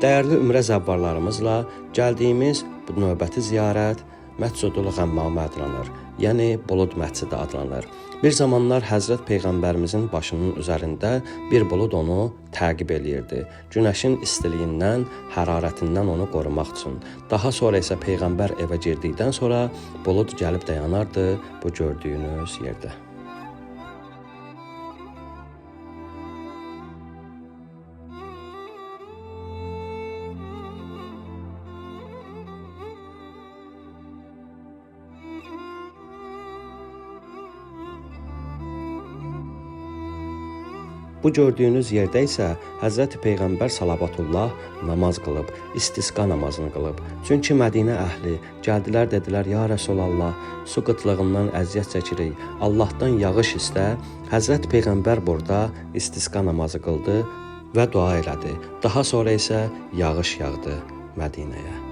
Dəyərli ümrə zəvvarlarımızla gəldiyimiz bu növbəti ziyarət Məscidul Ğəmmamə adlanır, yəni bulud məscidi adlanır. Bir zamanlar Həzrət Peyğəmbərimizin başının üzərində bir bulud onu təqib eləyirdi. Günəşin istiliyindən, hərarətindən onu qorumaq üçün. Daha sonra isə Peyğəmbər evə girdikdən sonra bulud gəlib dayanardı bu gördüyünüz yerdə. Bu gördüyünüz yerdə isə Həzrət Peyğəmbər salavatullah namaz qılıb, istisqa namazını qılıb. Çünki Mədinə əhli gəldilər, dedilər: "Ya Rəsulallah, su qıtlığından əziyyət çəkirik. Allahdan yağış istə." Həzrət Peyğəmbər burada istisqa namazı qıldı və dua elədi. Daha sonra isə yağış yağdı Mədinəyə.